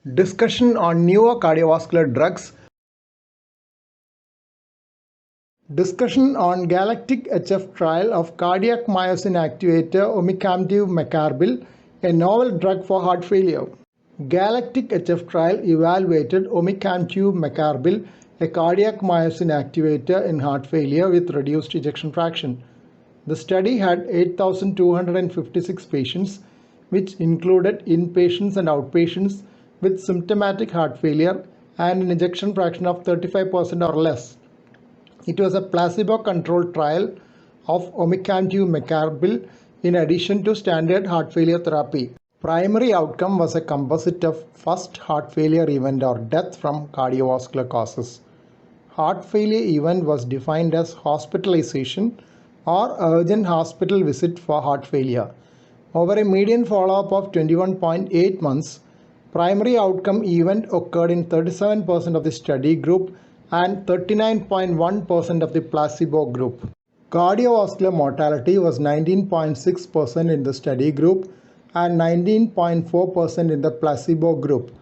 Discussion on newer cardiovascular drugs. Discussion on GALACTIC-HF trial of cardiac myosin activator omecamtiv mecarbil, a novel drug for heart failure. GALACTIC-HF trial evaluated omecamtiv mecarbil, a cardiac myosin activator in heart failure with reduced ejection fraction. The study had 8,256 patients, which included inpatients and outpatients with symptomatic heart failure and an ejection fraction of 35% or less. It was a placebo-controlled trial of omecamtiv mecarbil in addition to standard heart failure therapy. Primary outcome was a composite of first heart failure event or death from cardiovascular causes. Heart failure event was defined as hospitalization or urgent hospital visit for heart failure. Over a median follow-up of 21.8 months, primary outcome event occurred in 37% of the study group and 39.1% of the placebo group. Cardiovascular mortality was 19.6% in the study group and 19.4% in the placebo group.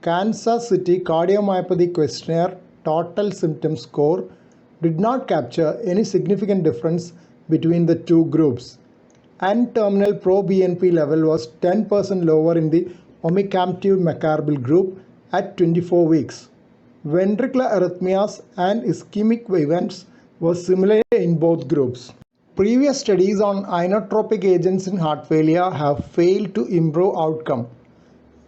Kansas City Cardiomyopathy Questionnaire Total Symptom Score did not capture any significant difference between the two groups. N-terminal proBNP level was 10% lower in the omecamtiv mecarbil group at 24 weeks. Ventricular arrhythmias and ischemic events were similar in both groups. Previous studies on inotropic agents in heart failure have failed to improve outcome.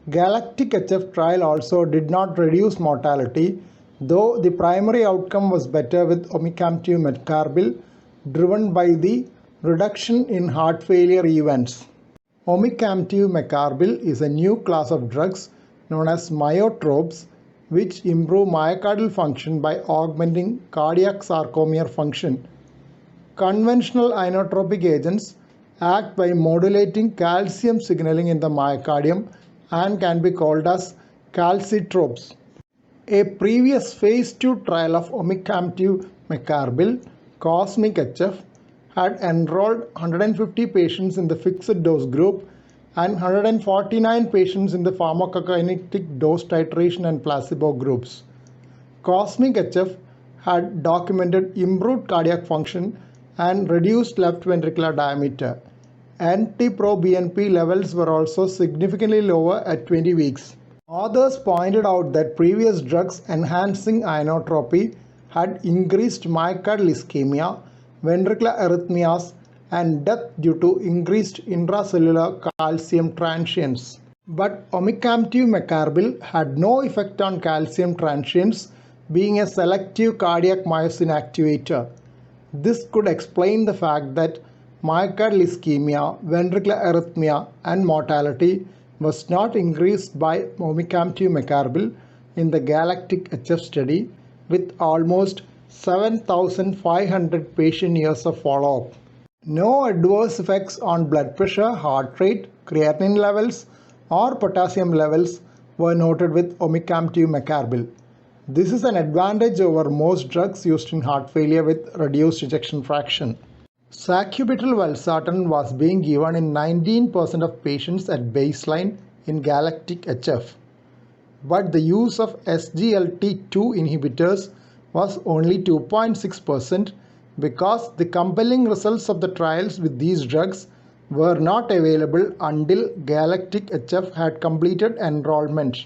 GALACTIC-HF trial also did not reduce mortality, though the primary outcome was better with omecamtiv mecarbil, driven by the reduction in heart failure events. Omecamtiv mecarbil is a new class of drugs known as myotropes, which improve myocardial function by augmenting cardiac sarcomere function. Conventional inotropic agents act by modulating calcium signaling in the myocardium and can be called as calcitropes. A previous phase 2 trial of omecamtiv mecarbil, COSMIC-HF, had enrolled 150 patients in the fixed dose group and 149 patients in the pharmacokinetic dose titration and placebo groups. COSMIC-HF had documented improved cardiac function and reduced left ventricular diameter. NT-proBNP levels were also significantly lower at 20 weeks. Authors pointed out that previous drugs enhancing inotropy had increased myocardial ischemia, ventricular arrhythmias, and death due to increased intracellular calcium transients. But omecamtiv mecarbil had no effect on calcium transients, being a selective cardiac myosin activator. This could explain the fact that myocardial ischemia, ventricular arrhythmia, and mortality was not increased by omecamtiv mecarbil in the GALACTIC-HF study with almost 7,500 patient years of follow-up. No adverse effects on blood pressure, heart rate, creatinine levels, or potassium levels were noted with omecamtiv mecarbil. This is an advantage over most drugs used in heart failure with reduced ejection fraction. Sacubitril/valsartan was being given in 19% of patients at baseline in GALACTIC-HF, but the use of SGLT2 inhibitors was only 2.6% because the compelling results of the trials with these drugs were not available until GALACTIC-HF had completed enrollment.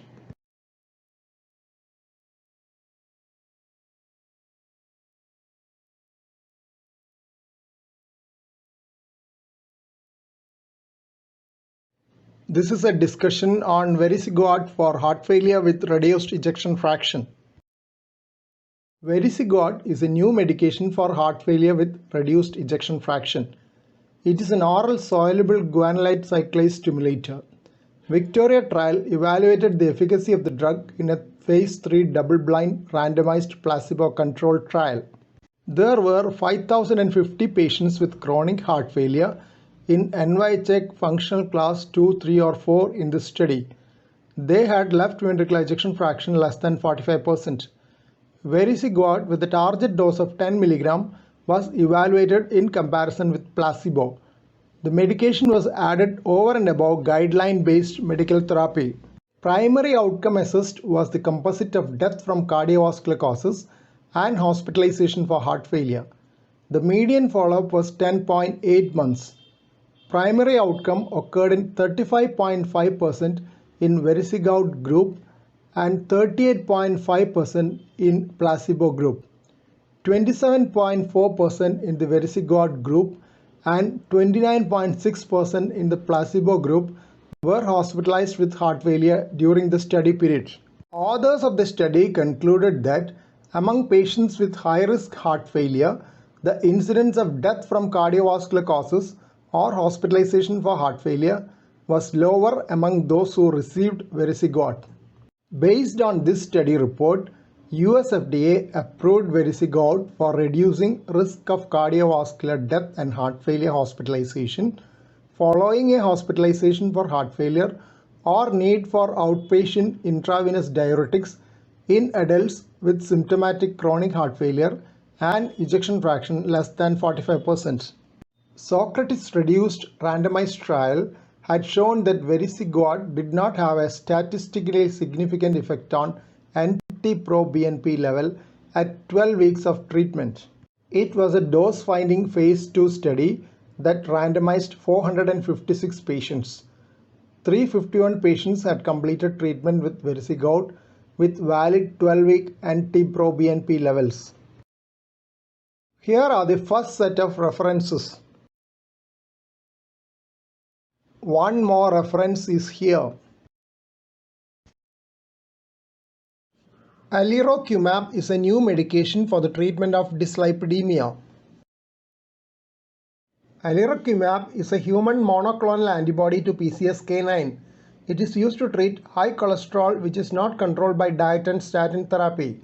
This is a discussion on vericiguat for heart failure with reduced ejection fraction. Vericiguat is a new medication for heart failure with reduced ejection fraction. It is an oral soluble guanylate cyclase stimulator. Victoria trial evaluated the efficacy of the drug in a phase 3 double-blind randomized placebo-controlled trial. There were 5,050 patients with chronic heart failure in NYHA functional class 2, 3 or 4 in this study. They had left ventricular ejection fraction less than 45%. Vericiguat with a target dose of 10 mg was evaluated in comparison with placebo. The medication was added over and above guideline-based medical therapy. Primary outcome assessed was the composite of death from cardiovascular causes and hospitalization for heart failure. The median follow-up was 10.8 months. Primary outcome occurred in 35.5% in Vericiguat group and 38.5% in placebo group, 27.4% in the Vericiguat group and 29.6% in the placebo group were hospitalized with heart failure during the study period. Authors of the study concluded that among patients with high-risk heart failure, the incidence of death from cardiovascular causes or hospitalization for heart failure was lower among those who received Vericiguat. Based on this study report, US FDA approved Vericiguat for reducing risk of cardiovascular death and heart failure hospitalization following a hospitalization for heart failure or need for outpatient intravenous diuretics in adults with symptomatic chronic heart failure and ejection fraction less than 45%. Socrates reduced randomized trial had shown that Vericiguat did not have a statistically significant effect on NT-proBNP level at 12 weeks of treatment. It was a dose-finding phase 2 study that randomized 456 patients. 351 patients had completed treatment with Vericiguat with valid 12-week NT-proBNP levels. Here are the first set of references. One more reference is here. Alirocumab is a new medication for the treatment of dyslipidemia. Alirocumab is a human monoclonal antibody to PCSK9. It is used to treat high cholesterol which is not controlled by diet and statin therapy.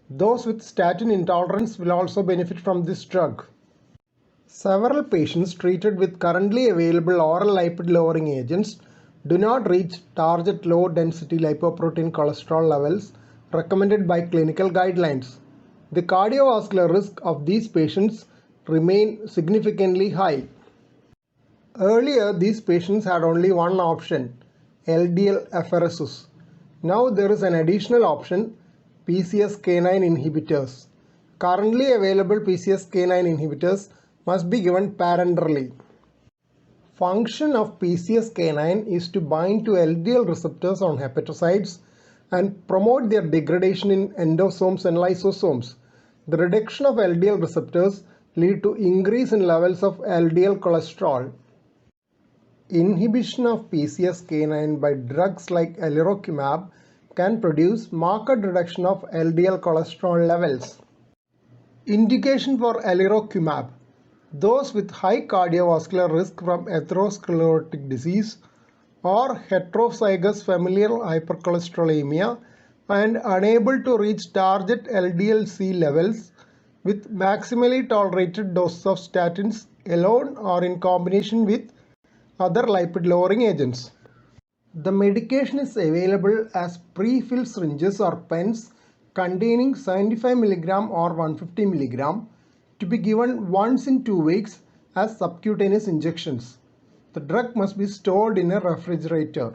Those with statin intolerance will also benefit from this drug. Several patients treated with currently available oral lipid-lowering agents do not reach target low-density lipoprotein cholesterol levels recommended by clinical guidelines. The cardiovascular risk of these patients remain significantly high. Earlier, these patients had only one option, LDL apheresis. Now there is an additional option, PCSK9 inhibitors. Currently available PCSK9 inhibitors must be given parenterally. Function of PCSK9 is to bind to LDL receptors on hepatocytes and promote their degradation in endosomes and lysosomes. The reduction of LDL receptors lead to increase in levels of LDL cholesterol. Inhibition of PCSK9 by drugs like alirocumab can produce marked reduction of LDL cholesterol levels. Indication for alirocumab: those with high cardiovascular risk from atherosclerotic disease or heterozygous familial hypercholesterolemia and unable to reach target LDL-C levels with maximally tolerated doses of statins alone or in combination with other lipid-lowering agents. The medication is available as pre-filled syringes or pens containing 75 mg or 150 mg to be given once in 2 weeks as subcutaneous injections. The drug must be stored in a refrigerator.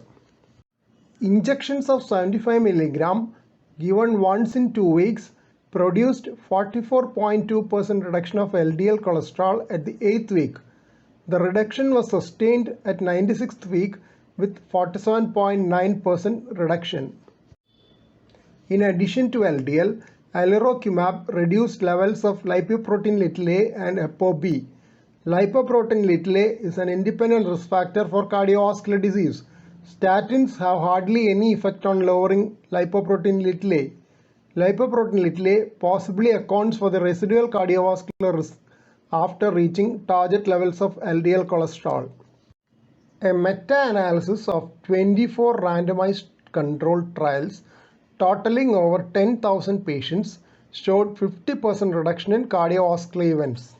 Injections of 75 mg given once in 2 weeks produced 44.2% reduction of LDL cholesterol at the 8th week. The reduction was sustained at 96th week with 47.9% reduction. In addition to LDL, alirocumab reduced levels of lipoprotein (a) and ApoB. Lipoprotein (a) is an independent risk factor for cardiovascular disease. Statins have hardly any effect on lowering lipoprotein (a). Lipoprotein (a) possibly accounts for the residual cardiovascular risk after reaching target levels of LDL cholesterol. A meta-analysis of 24 randomized controlled trials totaling over 10,000 patients showed 50% reduction in cardiovascular events.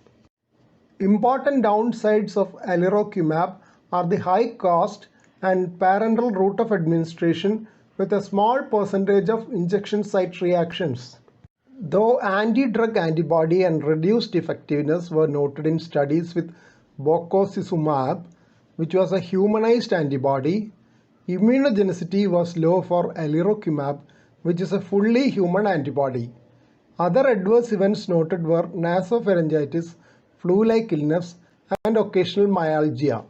Important downsides of alirocumab are the high cost and parenteral route of administration with a small percentage of injection site reactions. Though anti-drug antibody and reduced effectiveness were noted in studies with bococizumab, which was a humanized antibody, Immunogenicity was low for alirocumab, which is a fully human antibody. Other adverse events noted were nasopharyngitis, flu-like illness, and occasional myalgia.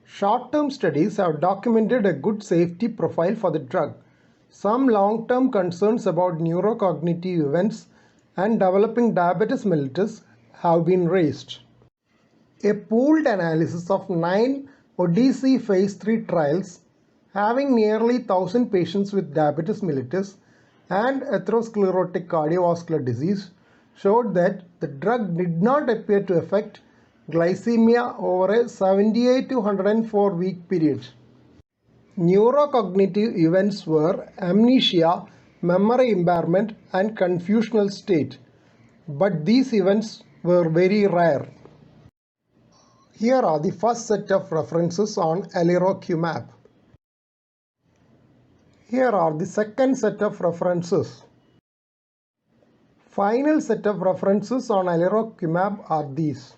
Short-term studies have documented a good safety profile for the drug. Some long-term concerns about neurocognitive events and developing diabetes mellitus have been raised. A pooled analysis of 9 Odyssey phase 3 trials having nearly 1,000 patients with diabetes mellitus and atherosclerotic cardiovascular disease showed that the drug did not appear to affect glycemia over a 78 to 104 week period. Neurocognitive events were amnesia, memory impairment, and confusional state, but these events were very rare. Here are the first set of references on alirocumab. Here are the second set of references. Final set of references on alirocumab are these.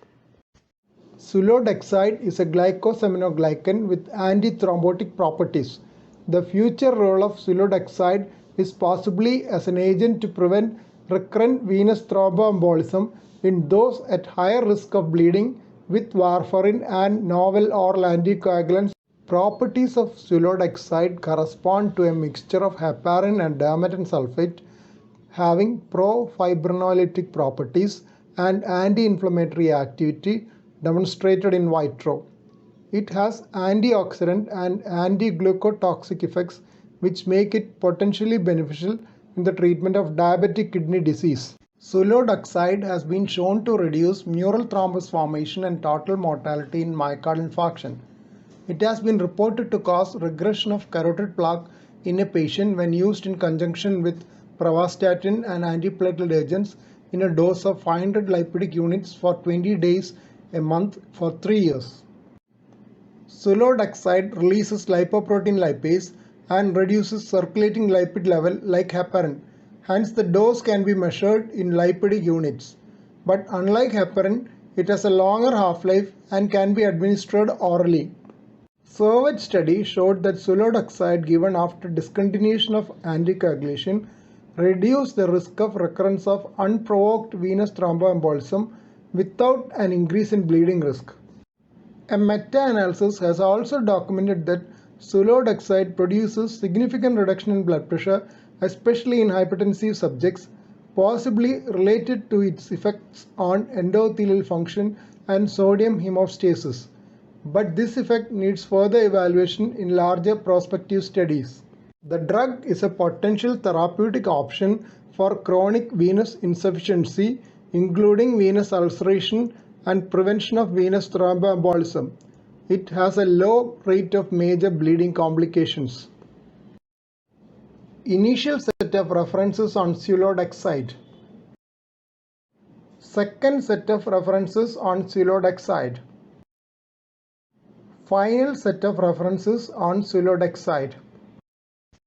Sulodexide is a glycosaminoglycan with antithrombotic properties. The future role of sulodexide is possibly as an agent to prevent recurrent venous thromboembolism in those at higher risk of bleeding with warfarin and novel oral anticoagulants. Properties of sulodexide correspond to a mixture of heparin and diamethane sulfate having pro-fibrinolytic properties and anti-inflammatory activity demonstrated in vitro. It has antioxidant and anti-glucotoxic effects which make it potentially beneficial in the treatment of diabetic kidney disease. Sulodexide has been shown to reduce mural thrombus formation and total mortality in myocardial infarction. It has been reported to cause regression of carotid plaque in a patient when used in conjunction with pravastatin and antiplatelet agents in a dose of 500 lipidic units for 20 days a month for 3 years. Sulodexide releases lipoprotein lipase and reduces circulating lipid level like heparin. Hence, the dose can be measured in lipidic units. But unlike heparin, it has a longer half-life and can be administered orally. SERVET study showed that sulodexide given after discontinuation of anticoagulation reduced the risk of recurrence of unprovoked venous thromboembolism without an increase in bleeding risk. A meta-analysis has also documented that sulodexide produces significant reduction in blood pressure, especially in hypertensive subjects, possibly related to its effects on endothelial function and sodium homeostasis. But this effect needs further evaluation in larger prospective studies. The drug is a potential therapeutic option for chronic venous insufficiency, including venous ulceration and prevention of venous thromboembolism. It has a low rate of major bleeding complications. Initial set of references on sulodexide. Second set of references on sulodexide. Final set of references on sulodexide.